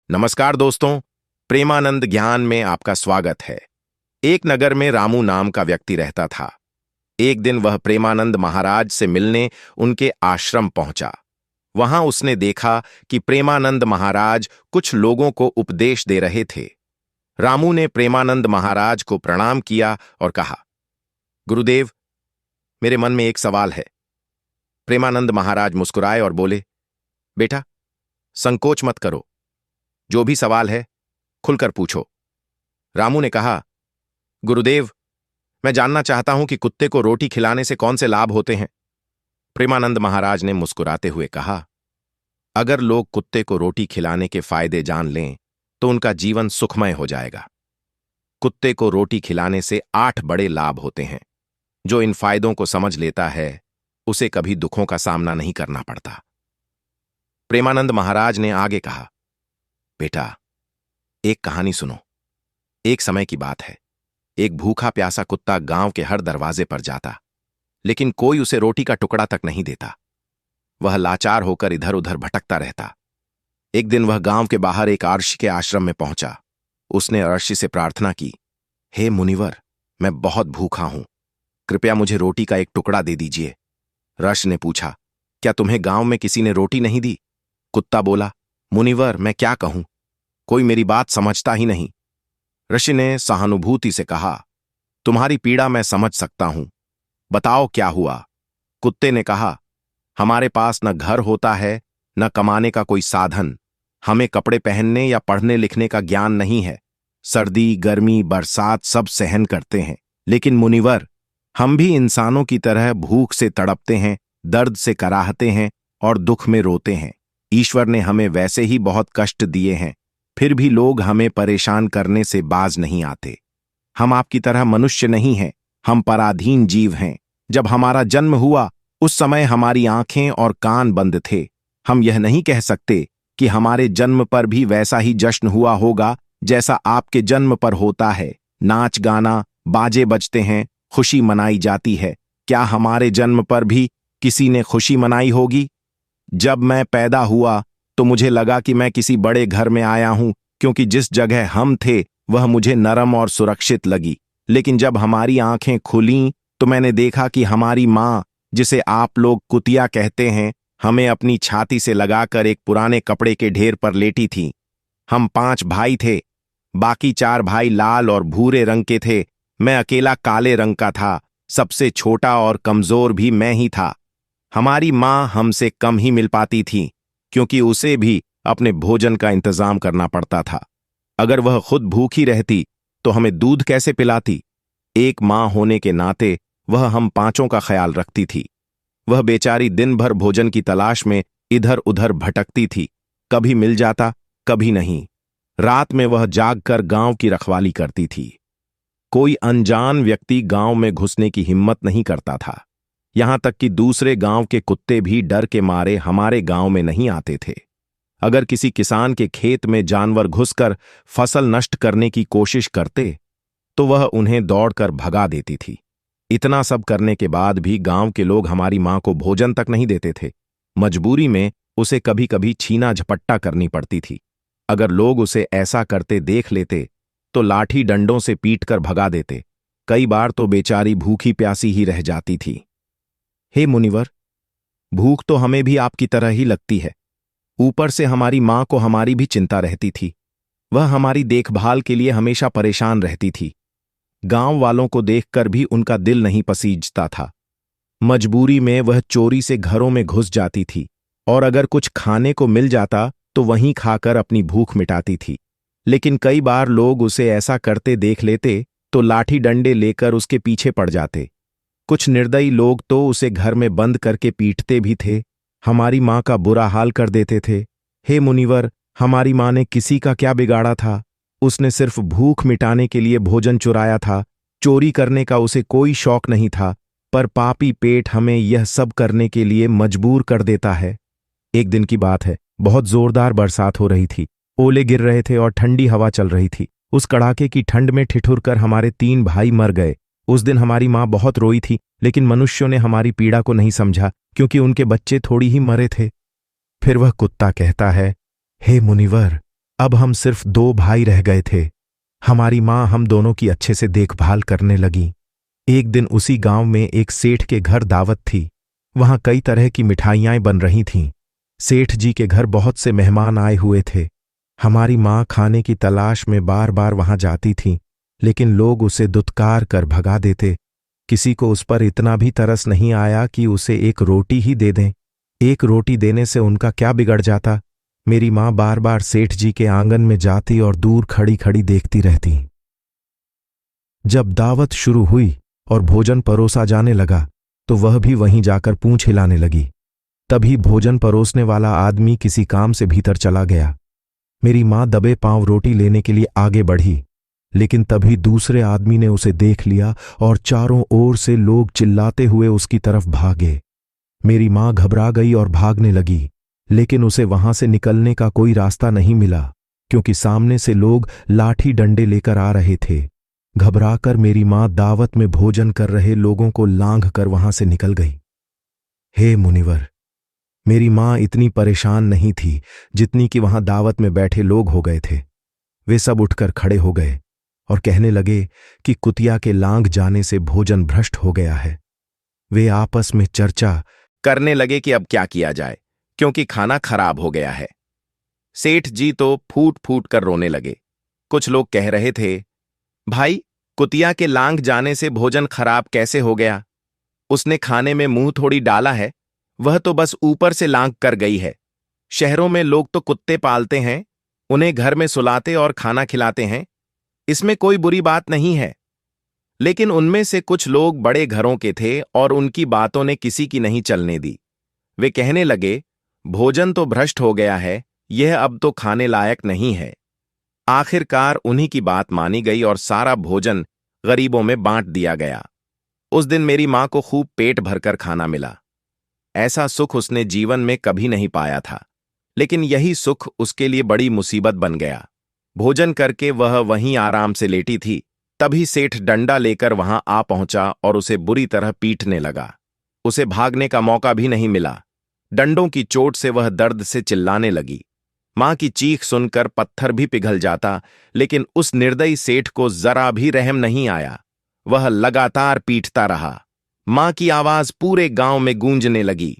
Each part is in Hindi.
नमस्कार दोस्तों, प्रेमानंद ज्ञान में आपका स्वागत है। एक नगर में रामू नाम का व्यक्ति रहता था। एक दिन वह प्रेमानंद महाराज से मिलने उनके आश्रम पहुंचा। वहां उसने देखा कि प्रेमानंद महाराज कुछ लोगों को उपदेश दे रहे थे। रामू ने प्रेमानंद महाराज को प्रणाम किया और कहा, गुरुदेव, मेरे मन में एक सवाल है। प्रेमानंद महाराज मुस्कुराए और बोले, बेटा, संकोच मत करो, जो भी सवाल है खुलकर पूछो। रामू ने कहा, गुरुदेव, मैं जानना चाहता हूं कि कुत्ते को रोटी खिलाने से कौन से लाभ होते हैं। प्रेमानंद महाराज ने मुस्कुराते हुए कहा, अगर लोग कुत्ते को रोटी खिलाने के फायदे जान लें तो उनका जीवन सुखमय हो जाएगा। कुत्ते को रोटी खिलाने से 8 बड़े लाभ होते हैं। जो इन फायदों को समझ लेता है उसे कभी दुखों का सामना नहीं करना पड़ता। प्रेमानंद महाराज ने आगे कहा, बेटा, एक कहानी सुनो। एक समय की बात है। एक भूखा प्यासा कुत्ता गांव के हर दरवाजे पर जाता, लेकिन कोई उसे रोटी का टुकड़ा तक नहीं देता। वह लाचार होकर इधर उधर भटकता रहता। एक दिन वह गांव के बाहर एक ऋषि के आश्रम में पहुंचा। उसने ऋषि से प्रार्थना की, हे मुनिवर, मैं बहुत भूखा हूं, कृपया मुझे रोटी का एक टुकड़ा दे दीजिए। ऋषि ने पूछा, क्या तुम्हें गांव में किसी ने रोटी नहीं दी? कुत्ता बोला, मुनिवर, मैं क्या कहूं, कोई मेरी बात समझता ही नहीं। ऋषि ने सहानुभूति से कहा, तुम्हारी पीड़ा मैं समझ सकता हूं, बताओ क्या हुआ। कुत्ते ने कहा, हमारे पास न घर होता है न कमाने का कोई साधन। हमें कपड़े पहनने या पढ़ने लिखने का ज्ञान नहीं है। सर्दी, गर्मी, बरसात सब सहन करते हैं, लेकिन मुनिवर, हम भी इंसानों की तरह भूख से तड़पते हैं, दर्द से कराहते हैं और दुख में रोते हैं। ईश्वर ने हमें वैसे ही बहुत कष्ट दिए हैं, फिर भी लोग हमें परेशान करने से बाज नहीं आते। हम आपकी तरह मनुष्य नहीं हैं, हम पराधीन जीव हैं। जब हमारा जन्म हुआ उस समय हमारी आंखें और कान बंद थे। हम यह नहीं कह सकते कि हमारे जन्म पर भी वैसा ही जश्न हुआ होगा जैसा आपके जन्म पर होता है। नाच गाना, बाजे बजते हैं, खुशी मनाई जाती है। क्या हमारे जन्म पर भी किसी ने खुशी मनाई होगी? जब मैं पैदा हुआ तो मुझे लगा कि मैं किसी बड़े घर में आया हूं, क्योंकि जिस जगह हम थे वह मुझे नरम और सुरक्षित लगी। लेकिन जब हमारी आंखें खुलीं तो मैंने देखा कि हमारी माँ, जिसे आप लोग कुतिया कहते हैं, हमें अपनी छाती से लगाकर एक पुराने कपड़े के ढेर पर लेटी थी। हम 5 भाई थे, बाकी 4 भाई लाल और भूरे रंग के थे। मैं अकेला काले रंग का था। सबसे छोटा और कमजोर भी मैं ही था। हमारी माँ हमसे कम ही मिल पाती थी, क्योंकि उसे भी अपने भोजन का इंतजाम करना पड़ता था। अगर वह खुद भूखी रहती तो हमें दूध कैसे पिलाती? एक माँ होने के नाते वह हम 5 का ख्याल रखती थी। वह बेचारी दिन भर भोजन की तलाश में इधर उधर भटकती थी। कभी मिल जाता, कभी नहीं। रात में वह जागकर गांव की रखवाली करती थी। कोई अनजान व्यक्ति गांव में घुसने की हिम्मत नहीं करता था। यहां तक कि दूसरे गांव के कुत्ते भी डर के मारे हमारे गांव में नहीं आते थे। अगर किसी किसान के खेत में जानवर घुसकर फसल नष्ट करने की कोशिश करते तो वह उन्हें दौड़कर भगा देती थी। इतना सब करने के बाद भी गांव के लोग हमारी मां को भोजन तक नहीं देते थे। मजबूरी में उसे कभी कभी छीना झपट्टा करनी पड़ती थी। अगर लोग उसे ऐसा करते देख लेते तो लाठी डंडों से पीटकर भगा देते। कई बार तो बेचारी भूखी प्यासी ही रह जाती थी। हे मुनिवर, भूख तो हमें भी आपकी तरह ही लगती है। ऊपर से हमारी मां को हमारी भी चिंता रहती थी। वह हमारी देखभाल के लिए हमेशा परेशान रहती थी। गांव वालों को देखकर भी उनका दिल नहीं पसीजता था। मजबूरी में वह चोरी से घरों में घुस जाती थी, और अगर कुछ खाने को मिल जाता तो वहीं खाकर अपनी भूख मिटाती थी। लेकिन कई बार लोग उसे ऐसा करते देख लेते तो लाठी डंडे लेकर उसके पीछे पड़ जाते। कुछ निर्दयी लोग तो उसे घर में बंद करके पीटते भी थे। हमारी मां का बुरा हाल कर देते थे। हे मुनिवर, हमारी मां ने किसी का क्या बिगाड़ा था? उसने सिर्फ भूख मिटाने के लिए भोजन चुराया था। चोरी करने का उसे कोई शौक नहीं था, पर पापी पेट हमें यह सब करने के लिए मजबूर कर देता है। एक दिन की बात है, बहुत जोरदार बरसात हो रही थी। ओले गिर रहे थे और ठंडी हवा चल रही थी। उस कड़ाके की ठंड में ठिठुर कर हमारे 3 भाई मर गए। उस दिन हमारी मां बहुत रोई थी, लेकिन मनुष्यों ने हमारी पीड़ा को नहीं समझा, क्योंकि उनके बच्चे थोड़ी ही मरे थे। फिर वह कुत्ता कहता है, हे मुनिवर, अब हम सिर्फ 2 भाई रह गए थे। हमारी माँ हम दोनों की अच्छे से देखभाल करने लगी। एक दिन उसी गांव में एक सेठ के घर दावत थी। वहां कई तरह की मिठाइयां बन रही थीं। सेठ जी के घर बहुत से मेहमान आए हुए थे। हमारी माँ खाने की तलाश में बार बार वहां जाती थी, लेकिन लोग उसे दुत्कार कर भगा देते। किसी को उस पर इतना भी तरस नहीं आया कि उसे एक रोटी ही दे दें। एक रोटी देने से उनका क्या बिगड़ जाता। मेरी माँ बार बार सेठ जी के आंगन में जाती और दूर खड़ी खड़ी देखती रहती। जब दावत शुरू हुई और भोजन परोसा जाने लगा तो वह भी वहीं जाकर पूंछ हिलाने लगी। तभी भोजन परोसने वाला आदमी किसी काम से भीतर चला गया। मेरी माँ दबे पांव रोटी लेने के लिए आगे बढ़ी, लेकिन तभी दूसरे आदमी ने उसे देख लिया और चारों ओर से लोग चिल्लाते हुए उसकी तरफ भागे। मेरी माँ घबरा गई और भागने लगी, लेकिन उसे वहां से निकलने का कोई रास्ता नहीं मिला, क्योंकि सामने से लोग लाठी डंडे लेकर आ रहे थे। घबराकर मेरी माँ दावत में भोजन कर रहे लोगों को लांघ कर वहां से निकल गई। हे मुनिवर, मेरी माँ इतनी परेशान नहीं थी जितनी कि वहां दावत में बैठे लोग हो गए थे। वे सब उठकर खड़े हो गए और कहने लगे कि कुतिया के लांघ जाने से भोजन भ्रष्ट हो गया है। वे आपस में चर्चा करने लगे कि अब क्या किया जाए, क्योंकि खाना खराब हो गया है। सेठ जी तो फूट फूट कर रोने लगे। कुछ लोग कह रहे थे, भाई, कुतिया के लांघ जाने से भोजन खराब कैसे हो गया? उसने खाने में मुंह थोड़ी डाला है, वह तो बस ऊपर से लांघ कर गई है। शहरों में लोग तो कुत्ते पालते हैं, उन्हें घर में सुलाते और खाना खिलाते हैं, इसमें कोई बुरी बात नहीं है। लेकिन उनमें से कुछ लोग बड़े घरों के थे और उनकी बातों ने किसी की नहीं चलने दी। वे कहने लगे, भोजन तो भ्रष्ट हो गया है, यह अब तो खाने लायक नहीं है। आखिरकार उन्हीं की बात मानी गई और सारा भोजन गरीबों में बांट दिया गया। उस दिन मेरी मां को खूब पेट भरकर खाना मिला। ऐसा सुख उसने जीवन में कभी नहीं पाया था, लेकिन यही सुख उसके लिए बड़ी मुसीबत बन गया। भोजन करके वह वहीं आराम से लेटी थी, तभी सेठ डंडा लेकर वहां आ पहुंचा और उसे बुरी तरह पीटने लगा। उसे भागने का मौका भी नहीं मिला। डंडों की चोट से वह दर्द से चिल्लाने लगी। मां की चीख सुनकर पत्थर भी पिघल जाता, लेकिन उस निर्दयी सेठ को जरा भी रहम नहीं आया। वह लगातार पीटता रहा। मां की आवाज पूरे गांव में गूंजने लगी।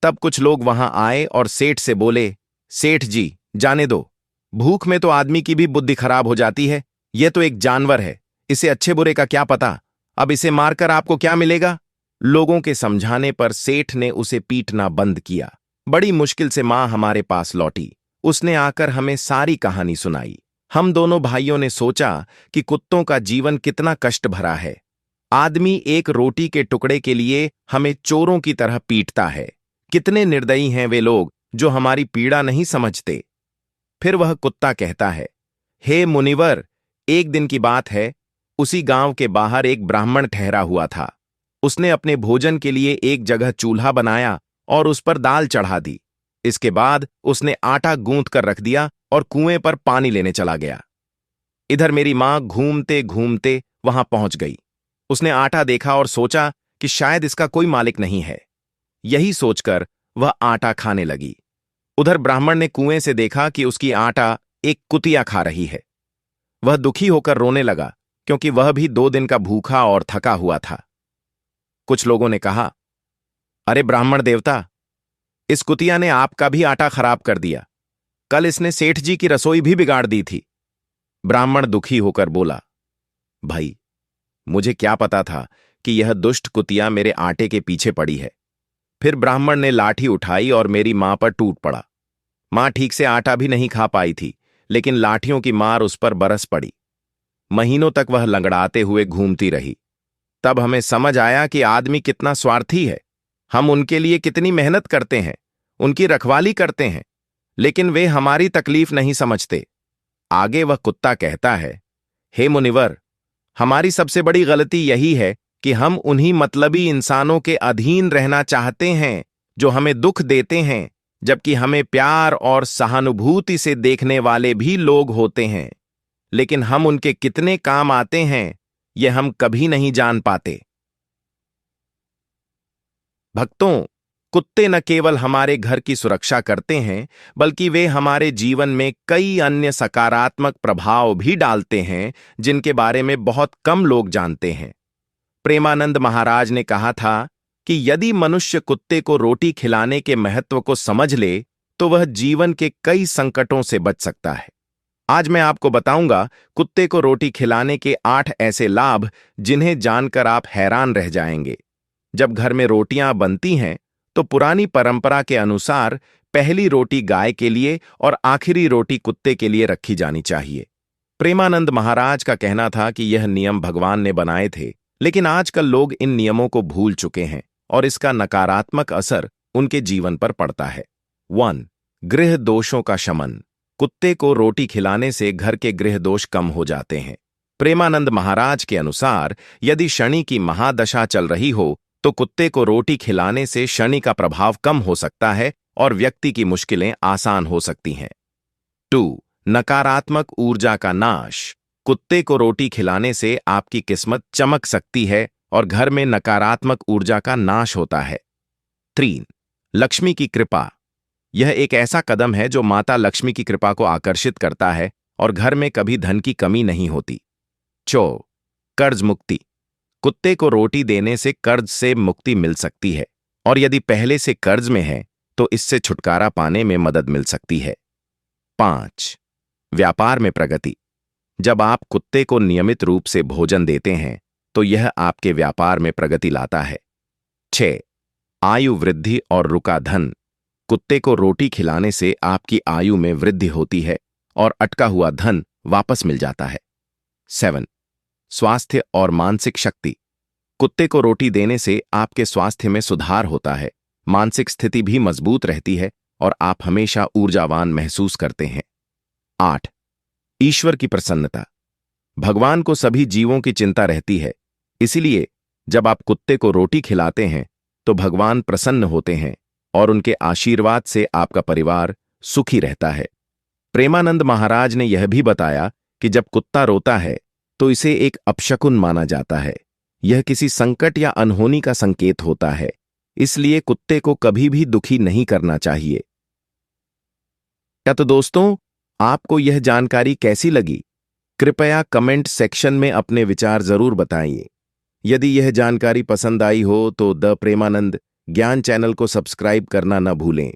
तब कुछ लोग वहां आए और सेठ से बोले, सेठ जी, जाने दो। भूख में तो आदमी की भी बुद्धि खराब हो जाती है। यह तो एक जानवर है, इसे अच्छे बुरे का क्या पता। अब इसे मारकर आपको क्या मिलेगा? लोगों के समझाने पर सेठ ने उसे पीटना बंद किया। बड़ी मुश्किल से मां हमारे पास लौटी। उसने आकर हमें सारी कहानी सुनाई। हम दोनों भाइयों ने सोचा कि कुत्तों का जीवन कितना कष्ट भरा है। आदमी एक रोटी के टुकड़े के लिए हमें चोरों की तरह पीटता है। कितने निर्दयी हैं वे लोग जो हमारी पीड़ा नहीं समझते। फिर वह कुत्ता कहता है, हे मुनिवर, एक दिन की बात है, उसी गांव के बाहर एक ब्राह्मण ठहरा हुआ था। उसने अपने भोजन के लिए एक जगह चूल्हा बनाया और उस पर दाल चढ़ा दी। इसके बाद उसने आटा गूंथ कर रख दिया और कुएं पर पानी लेने चला गया। इधर मेरी मां घूमते घूमते वहां पहुंच गई। उसने आटा देखा और सोचा कि शायद इसका कोई मालिक नहीं है। यही सोचकर वह आटा खाने लगी। उधर ब्राह्मण ने कुएं से देखा कि उसकी आटा एक कुतिया खा रही है। वह दुखी होकर रोने लगा, क्योंकि वह भी 2 दिन का भूखा और थका हुआ था। कुछ लोगों ने कहा, अरे ब्राह्मण देवता, इस कुतिया ने आपका भी आटा खराब कर दिया। कल इसने सेठ जी की रसोई भी बिगाड़ दी थी। ब्राह्मण दुखी होकर बोला, भाई, मुझे क्या पता था कि यह दुष्ट कुतिया मेरे आटे के पीछे पड़ी है। फिर ब्राह्मण ने लाठी उठाई और मेरी मां पर टूट पड़ा। मां ठीक से आटा भी नहीं खा पाई थी, लेकिन लाठियों की मार उस पर बरस पड़ी। महीनों तक वह लंगड़ाते हुए घूमती रही। तब हमें समझ आया कि आदमी कितना स्वार्थी है। हम उनके लिए कितनी मेहनत करते हैं, उनकी रखवाली करते हैं, लेकिन वे हमारी तकलीफ नहीं समझते। आगे वह कुत्ता कहता है, हे मुनिवर, हमारी सबसे बड़ी गलती यही है कि हम उन्हीं मतलबी इंसानों के अधीन रहना चाहते हैं जो हमें दुख देते हैं, जबकि हमें प्यार और सहानुभूति से देखने वाले भी लोग होते हैं, लेकिन हम उनके कितने काम आते हैं यह हम कभी नहीं जान पाते। भक्तों, कुत्ते न केवल हमारे घर की सुरक्षा करते हैं, बल्कि वे हमारे जीवन में कई अन्य सकारात्मक प्रभाव भी डालते हैं, जिनके बारे में बहुत कम लोग जानते हैं। प्रेमानंद महाराज ने कहा था कि यदि मनुष्य कुत्ते को रोटी खिलाने के महत्व को समझ ले, तो वह जीवन के कई संकटों से बच सकता है। आज मैं आपको बताऊंगा कुत्ते को रोटी खिलाने के 8 ऐसे लाभ, जिन्हें जानकर आप हैरान रह जाएंगे। जब घर में रोटियां बनती हैं, तो पुरानी परंपरा के अनुसार पहली रोटी गाय के लिए और आखिरी रोटी कुत्ते के लिए रखी जानी चाहिए। प्रेमानंद महाराज का कहना था कि यह नियम भगवान ने बनाए थे, लेकिन आजकल लोग इन नियमों को भूल चुके हैं और इसका नकारात्मक असर उनके जीवन पर पड़ता है। 1. गृह दोषों का शमन। कुत्ते को रोटी खिलाने से घर के गृह दोष कम हो जाते हैं। प्रेमानंद महाराज के अनुसार यदि शनि की महादशा चल रही हो, तो कुत्ते को रोटी खिलाने से शनि का प्रभाव कम हो सकता है और व्यक्ति की मुश्किलें आसान हो सकती हैं। 2. नकारात्मक ऊर्जा का नाश। कुत्ते को रोटी खिलाने से आपकी किस्मत चमक सकती है और घर में नकारात्मक ऊर्जा का नाश होता है। 3. लक्ष्मी की कृपा। यह एक ऐसा कदम है जो माता लक्ष्मी की कृपा को आकर्षित करता है और घर में कभी धन की कमी नहीं होती। 4. कर्ज मुक्ति। कुत्ते को रोटी देने से कर्ज से मुक्ति मिल सकती है और यदि पहले से कर्ज में है, तो इससे छुटकारा पाने में मदद मिल सकती है। 5. व्यापार में प्रगति। जब आप कुत्ते को नियमित रूप से भोजन देते हैं, तो यह आपके व्यापार में प्रगति लाता है। 6. आयु वृद्धि और रुका धन। कुत्ते को रोटी खिलाने से आपकी आयु में वृद्धि होती है और अटका हुआ धन वापस मिल जाता है। 7. स्वास्थ्य और मानसिक शक्ति। कुत्ते को रोटी देने से आपके स्वास्थ्य में सुधार होता है, मानसिक स्थिति भी मजबूत रहती है और आप हमेशा ऊर्जावान महसूस करते हैं। 8. ईश्वर की प्रसन्नता। भगवान को सभी जीवों की चिंता रहती है, इसलिए जब आप कुत्ते को रोटी खिलाते हैं, तो भगवान प्रसन्न होते हैं और उनके आशीर्वाद से आपका परिवार सुखी रहता है। प्रेमानंद महाराज ने यह भी बताया कि जब कुत्ता रोता है, तो इसे एक अपशकुन माना जाता है। यह किसी संकट या अनहोनी का संकेत होता है, इसलिए कुत्ते को कभी भी दुखी नहीं करना चाहिए। तो दोस्तों, आपको यह जानकारी कैसी लगी? कृपया कमेंट सेक्शन में अपने विचार जरूर बताइए। यदि यह जानकारी पसंद आई हो तो द प्रेमानंद ज्ञान चैनल को सब्सक्राइब करना न भूलें।